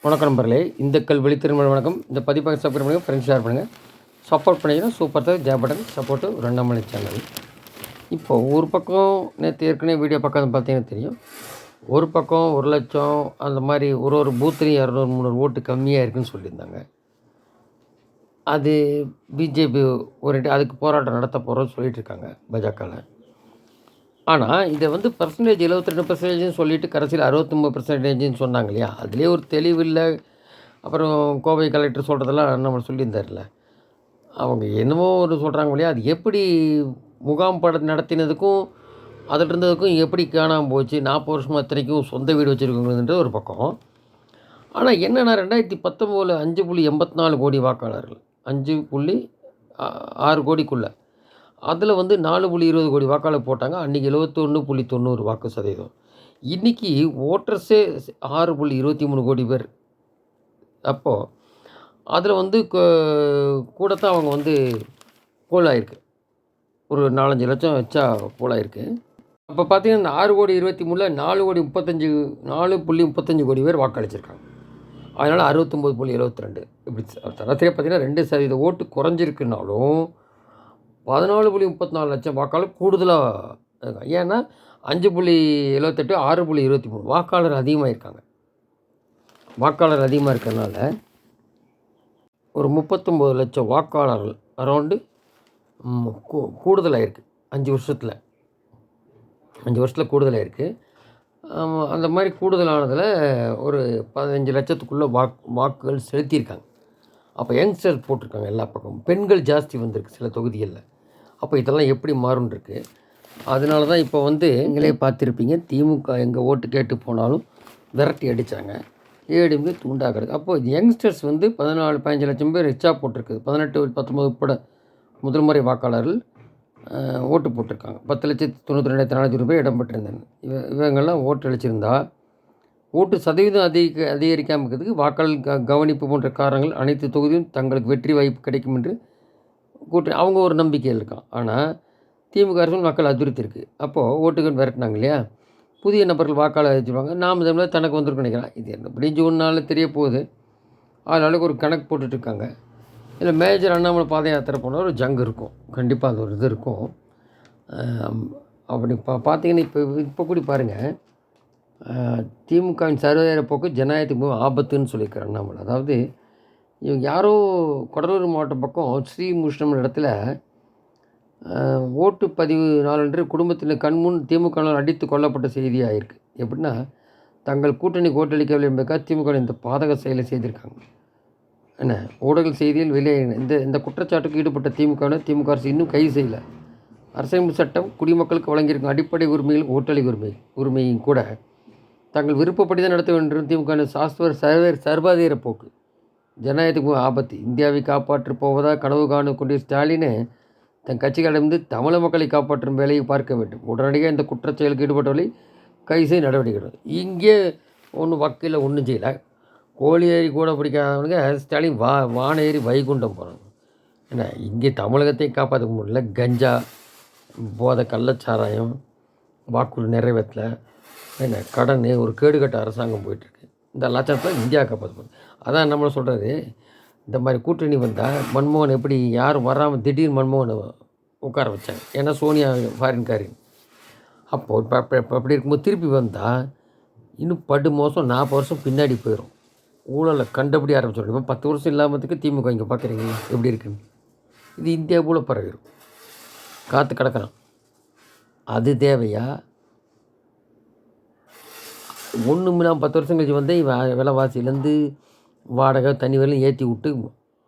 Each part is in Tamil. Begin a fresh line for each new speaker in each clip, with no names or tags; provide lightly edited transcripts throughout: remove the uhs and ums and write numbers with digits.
வணக்கம் நண்பர்களே, இந்த கல்வி திருமண வணக்கம். இந்த பதிப்பாக சப்ஸ்கிரைப் பண்ணுங்கள், ஃப்ரெண்ட்ஸ் ஷேர் பண்ணுங்கள். சப்போர்ட் பண்ணிங்கன்னா சூப்பர் தான். ஜே பட்டன் சப்போர்ட்டு 2ஆம் மணி சேனல். இப்போது ஒரு பக்கம் நேற்று ஏற்கனவே வீடியோ பக்கம் பார்த்தீங்கன்னா தெரியும். ஒரு பக்கம் 1,00,000 அந்த மாதிரி ஒரு பூத்துலேயும் 200 300 ஓட்டு கம்மியாக இருக்குதுன்னு சொல்லியிருந்தாங்க. அது பிஜேபி அதுக்கு போராட்டம் நடத்த போகிறோம்னு சொல்லிட்டு இருக்காங்க பாஜகவில். ஆனால் இதை பர்சன்டேஜ் 72% சொல்லிவிட்டு கடைசியில் 69% சொன்னாங்க இல்லையா? அதுலேயே ஒரு தெளிவு இல்லை. அப்புறம் கோவை கலெக்டர் சொல்கிறதெல்லாம் நம்ம சொல்லியிருந்தார்ல. அவங்க என்னமோ ஒரு சொல்கிறாங்க இல்லையா? அது எப்படி முகாம் நடத்தினதுக்கும் அதில் இருந்ததுக்கும் எப்படி காணாமல் போச்சு? 40 வருஷமாக இத்தனைக்கும் சொந்த வீடு வச்சுருக்கோங்கன்றது ஒரு பக்கம். ஆனால் என்னென்னா 2019 5.84 கோடி வாக்காளர்கள், 5.6 கோடிக்குள்ளே அதில் 4.20 கோடி வாக்காளர் போட்டாங்க. அன்றைக்கி 71.90 வாக்கு சதவீதம். இன்றைக்கி ஓட்டர்ஸே 6.23 கோடி பேர். அப்போது அதில் கூடத்தான் அவங்க போலாயிருக்கு. ஒரு 4-5 லட்சம் வச்சா போலாயிருக்கு. அப்போ பார்த்தீங்கன்னா இந்த 6.23 4.35 கோடி பேர் வாக்களிச்சிருக்காங்க. அதனால் 69.72 இப்படி சராசரியாக பார்த்தீங்கன்னா 2% ஓட்டு குறைஞ்சிருக்குனாலும் 14.34 லட்சம் வாக்காளர் கூடுதலாக. ஏன்னா 5.78 6.23 வாக்காளர் அதிகமாக இருக்காங்க. வாக்காளர் அதிகமாக இருக்கிறதுனால ஒரு 39 லட்சம் வாக்காளர்கள் அரௌண்டு கூடுதலாக இருக்குது. 5 வருஷத்தில் கூடுதலாக இருக்குது. அந்த மாதிரி கூடுதலானதில் ஒரு 15 லட்சத்துக்குள்ளே வாக்குகள் செலுத்தியிருக்காங்க. அப்போ யங்ஸ்டர் போட்டிருக்காங்க எல்லா பக்கமும். பெண்கள் ஜாஸ்தி வந்திருக்கு சில தொகுதிகளில். அப்போ இதெல்லாம் எப்படி மாறும்னு இருக்குது. அதனால தான் இப்போ நீங்களே பார்த்துருப்பீங்க, திமுக எங்கள் ஓட்டு கேட்டு போனாலும் விரட்டி அடித்தாங்க. ஏடிஎம்கே துண்டாகிறது. அப்போது யங்ஸ்டர்ஸ் 14-15 லட்சம் பேர் ரிச்சா போட்டிருக்குது. 18-19 உட்பட முதல் முறை வாக்காளர்கள் ஓட்டு போட்டிருக்காங்க. 10,92,400 பேர் இடம் பெற்றிருந்தாங்க. இவங்கெல்லாம் ஓட்டு அளிச்சிருந்தா ஓட்டு சதவீதம் அதிகரிக்காமல் இருக்கிறதுக்கு வாக்காளர் கவனிப்பு போன்ற காரணங்கள் அனைத்து தொகுதியும் தங்களுக்கு வெற்றி வாய்ப்பு கிடைக்கும் என்று அவங்க ஒரு நம்பிக்கையில் இருக்கான். ஆனால் திமுக அரசு மக்கள் அதிருப்தி இருக்குது. அப்போது ஓட்டுகள் விரட்டினாங்க இல்லையா? புதிய நபர்கள் வாக்காளர் வச்சுருவாங்க. நாம் தமிழர் தனக்கு வந்துருக்கு நினைக்கிறேன். இது எப்படி ஜூன்னால தெரிய போகுது. அதனால ஒரு கணக்கு போட்டுட்ருக்காங்க. இதில் மேஜர் அண்ணாமலை பாத யாத்திரை போனால் ஒரு ஜங்கு இருக்கும். கண்டிப்பாக அது ஒரு இது இருக்கும். அப்படி பார்த்தீங்கன்னா இப்போ கூட பாருங்கள், திமுகவின் சர்வதேர போக்கு ஜனநாயகத்துக்கு ஆபத்துன்னு சொல்லியிருக்காரு அண்ணாமலை. அதாவது இவங்க யாரோ கடலூர் மாவட்டம் பக்கம் ஸ்ரீமுஷ்ணம் இடத்துல ஓட்டுப்பதிவு நாளன்று குடும்பத்தினர் கண்முன் திமுகவினர் அடித்து கொல்லப்பட்ட செய்தியாக இருக்குது. எப்படின்னா, தங்கள் கூட்டணிக்கு ஓட்டளிக்கவில்லை என்பதற்காக திமுக இந்த பாதக செயலை செய்திருக்காங்க. என்ன ஊடக செய்தியில் வெளியே இந்த குற்றச்சாட்டுக்கு ஈடுபட்ட திமுக அரசு இன்னும் கைது செய்யலை. அரசியலமைப்பு சட்டம் குடிமக்களுக்கு வழங்கியிருக்கும் அடிப்படை உரிமைகள் ஓட்டளிக்க உரிமையும் கூட தங்கள் விருப்பப்படி தான் நடத்த வேண்டும். திமுக சர்வாதிகார போக்கு ஜனநாயகத்துக்கு ஆபத்து. இந்தியாவை காப்பாற்றப் போவதாக கனவு காணும் கொண்டிருந்த ஸ்டாலின் தன் கட்சிகளிடமிருந்து தமிழ் மக்களை காப்பாற்றும் வேலையை பார்க்க வேண்டும். உடனடியாக இந்த குற்றச்செயலுக்கு ஈடுபட்டவர்களை கைது செய்ய நடவடிக்கை எடுக்கும். இங்கே ஒன்றும் வக்கீல் ஒன்றும் செய்யலை. கோழி ஏறி கூட பிடிக்காதவனுங்க ஸ்டாலின் வான ஏறி வைகுண்டம் போகிறாங்க. ஏன்னா இங்கே தமிழகத்தை காப்பாற்ற முடியல. கஞ்சா போதை கள்ளச்சாராயம் வாக்குறுதி நிறைவேற்றல. என்ன கடன் ஒரு கேடுகட்ட அரசாங்கம் போயிட்டுருக்கு. இந்த லட்சத்தில் இந்தியா காப்பாற்றப்படும். அதான் நம்மளை சொல்கிறது. இந்த மாதிரி கூட்டணி வந்தால் மன்மோகன் எப்படி யாரும் வராமல் திடீர்னு மன்மோகனை உட்கார வச்சாங்க. ஏன்னா சோனியா ஃபாரின்காரி. அப்போது இப்போ அப்படி இருக்கும்போது திருப்பி வந்தால் இன்னும் படு மோசம் 40 வருஷம் பின்னாடி போயிடும். ஊழலை கண்டபடி ஆரம்பிச்சிடும். இப்போ 10 வருஷம் இல்லாமத்துக்கு திமுக இங்கே பார்க்குறீங்க எப்படி இருக்குன்னு. இது இந்தியா போல் பரவிடும். காற்று கிடக்கிறான். அது தேவையா? ஒன்றும் இல்லாமல் 10 வருஷம் கழிச்சு விலைவாசியிலேருந்து வாடகை தண்ணி வரையிலும் ஏற்றி விட்டு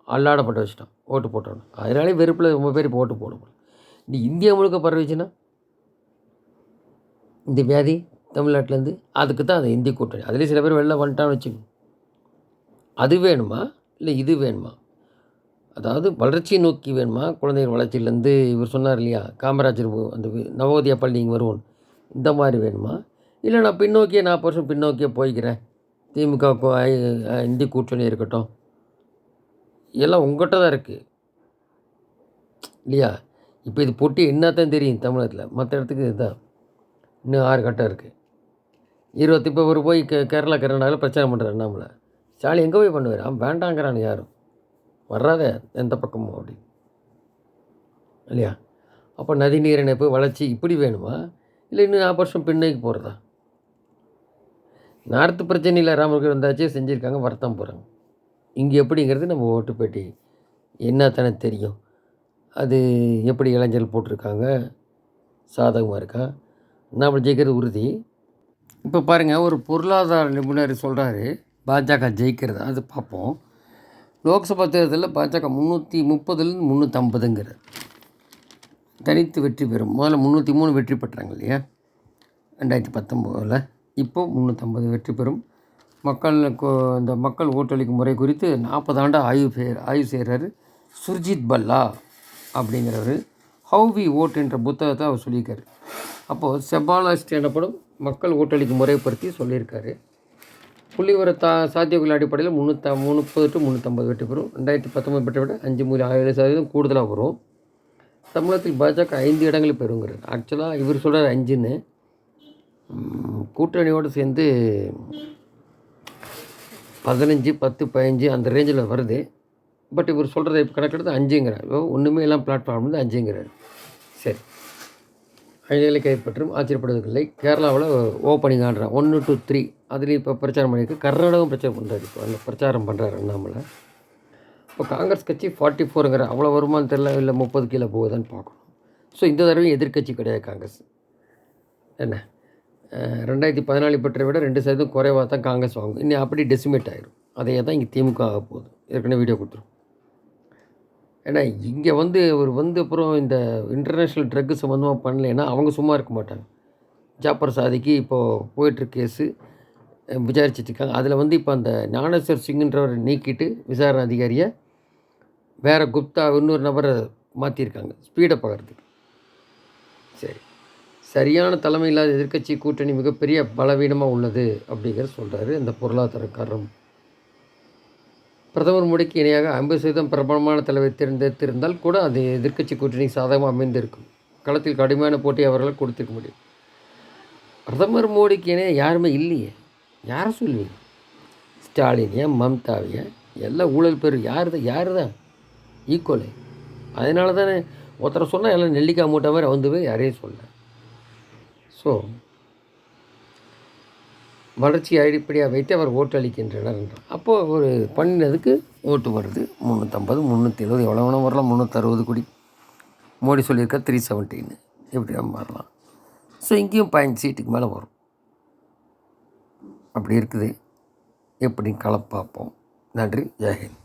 அல்லாடப்பட்டு வச்சுட்டான். ஓட்டு போட்டோன்னு. அதனாலே வெறுப்பில் ரொம்ப பேர் இப்போ ஓட்டு போடணும். இந்த இந்தியா முழுக்க பரவிச்சுன்னா இந்த வியாதி தமிழ்நாட்டிலேருந்து அதுக்கு தான் அந்த இந்திய கூட்டணி. அதுலேயும் சில பேர் வெளில வந்துட்டான்னு வச்சுக்கணும். அது வேணுமா இல்லை இது வேணுமா? அதாவது வளர்ச்சியை நோக்கி வேணுமா? குழந்தைகள் வளர்ச்சியிலேருந்து இவர் சொன்னார் இல்லையா, காமராஜர் அந்த நவோதயா பள்ளி இங்கே வருவோம், இந்த மாதிரி வேணுமா? இல்லை நான் பின்னோக்கியே 40 வருஷம் பின்னோக்கியே போய்க்கிறேன், திமுக இந்திய கூட்டணி இருக்கட்டும், எல்லாம் உங்கள்கிட்ட தான் இருக்குது இல்லையா? இப்போ இது போட்டி என்னத்தான் தெரியும் தமிழகத்தில். மற்ற இடத்துக்கு இதுதான். இன்னும் 6 கட்டம் இருக்குது. இப்போ ஒரு போய் கேரளா கர்நாடகாவில் பிரச்சாரம் பண்ணுறாரு அண்ணாமலை. ஸ்டாலின் எங்கே போய் பண்ணுவார்? அவன் வேண்டாங்கிறான் யாரும், வர்றாத எந்த பக்கமும் அப்படி இல்லையா? அப்போ நதிநீர் இணைப்பு வளர்ச்சி இப்படி வேணுமா, இல்லை இன்னும் 40 வருஷம் பின்னைக்கு போகிறதா? நார்த்து பிரச்சனையில் ராமருக்கு வந்தாச்சு, செஞ்சுருக்காங்க, வரத்தான் போகிறாங்க. இங்கே எப்படிங்கிறது நம்ம ஓட்டு பேட்டி என்ன தானே தெரியும். அது எப்படி இளைஞர்கள் போட்டிருக்காங்க, சாதகமாக இருக்கா, நம்ம ஜெயிக்கிறது உறுதி. இப்போ பாருங்கள், ஒரு பொருளாதார நிபுணர் சொல்கிறாரு பாஜக ஜெயிக்கிறது, அது பார்ப்போம். லோக்சபா தேர்தலில் பாஜக 330லேருந்து 350ங்கிறது தனித்து வெற்றி பெறும். முதல்ல 303 வெற்றி பெற்றாங்க இல்லையா 2019. இப்போது 350 வெற்றி பெறும். இந்த மக்கள் ஓட்டளிக்கும் முறை குறித்து 40 ஆண்டு ஆய்வு செய்கிறாரு சுர்ஜித் பல்லா அப்படிங்கிறவர். ஹவ் வி ஓட் என்ற புத்தகத்தை அவர் சொல்லியிருக்காரு. அப்போது செபாலஸ்ட் எனப்படும் மக்கள் ஓட்டளிக்கும் முறை பற்றி சொல்லியிருக்காரு. புள்ளிவர சாத்தியக்குள்ள அடிப்படையில் 330 to 350 வெற்றி பெறும். 2019 பெற்ற விட 5.7% கூடுதலாக வரும். தமிழகத்தில் பாஜக 5 இடங்களை பெறுங்கிறார். ஆக்சுவலாக இவர் சொல்கிறார் 5ன்னு, கூட்டணியோடு சேர்ந்து 15, 10, 15 அந்த ரேஞ்சில் வருது. பட் இவர் சொல்கிறத இப்போ கணக்கெடுத்து 5ங்கிறார். ஒன்றுமே எல்லாம் பிளாட்ஃபார்ம் வந்து 5ங்கிறார். சரி, 5 கைப்பற்றும் ஆச்சரியப்படுவதில்லை. கேரளாவில் ஓப்பனிங் ஆடுறான் 1 to 3, அதுலேயும் இப்போ பிரச்சாரம் பண்ணியிருக்கு. கர்நாடகம் பிரச்சாரம் பண்ணுறாரு, இப்போ அந்த பிரச்சாரம் பண்ணுறாரு அண்ணாமலை. இப்போ காங்கிரஸ் கட்சி 44ங்கிற, அவ்வளோ வருமானம் தெரியல, இல்லை 30 கீழே போகுதான்னு பார்க்கணும். ஸோ இந்த தடவை எதிர்கட்சி கிடையாது காங்கிரஸ். என்ன 2014 பெற்றை விட 2% குறைவாக தான் காங்கிரஸ் வாங்கும். இன்னும் அப்படி டெசிமேட் ஆகிடும். அதே தான் இங்கே திமுக ஆக போகுது. ஏற்கனவே வீடியோ கொடுத்துரும். ஏன்னா இங்கே அப்புறம் இந்த இன்டர்நேஷ்னல் ட்ரக்கு சம்மந்தமாக பண்ணலைன்னா அவங்க சும்மா இருக்க மாட்டாங்க. ஜாப்பர் சாதிக்கு இப்போது போயிட்டுருக்கு கேஸு, விசாரிச்சிட்ருக்காங்க. அதில் இப்போ அந்த ஞானேஸ்வர் சிங்குன்றவரை நீக்கிட்டு விசாரணை அதிகாரியை வேறு குப்தா இன்னொரு நபரை மாற்றிருக்காங்க ஸ்பீடப் ஆகிறதுக்கு. சரி, சரியான தலைமை இல்லாத எதிர்க்கட்சி கூட்டணி மிகப்பெரிய பலவீனமாக உள்ளது அப்படிங்கிறத சொல்கிறாரு இந்த பொருளாதாரக்காரர். பிரதமர் மோடிக்கு இணையாக 50% பிரபலமான தலைவர் தேர்ந்தெடுத்திருந்தால் கூட அது எதிர்க்கட்சி கூட்டணி சாதகமாக அமைந்திருக்கும். களத்தில் கடுமையான போட்டி அவர்களால் கொடுத்திருக்க முடியும். பிரதமர் மோடிக்கு இணையாக யாருமே இல்லையே. யாரை சொல்லுவீங்க? ஸ்டாலினியா, மம்தாவியா, எல்லாம் ஊழல் பேர். யார் தான் ஈக்குவலு? அதனால தானே ஒருத்தரை சொன்னால் எல்லாம் நெல்லிக்காய் மூட்டை மாதிரி வந்து போய் யாரையும் சொல்ல. ஸோ வளர்ச்சி அடிப்படையாக வைத்து அவர் ஓட்டு அளிக்கின்றனர் என்றார். அப்போது அவர் பண்ணினதுக்கு ஓட்டு வருது 350, 370, எவ்வளோ வேணும் வரலாம். 360 கோடி மோடி சொல்லியிருக்கா 317 எப்படி மாறலாம். ஸோ இங்கேயும் 15 சீட்டுக்கு மேலே வரும். அப்படி இருக்குது. எப்படி பார்ப்போம். நன்றி, ஜெயஹிந்த்.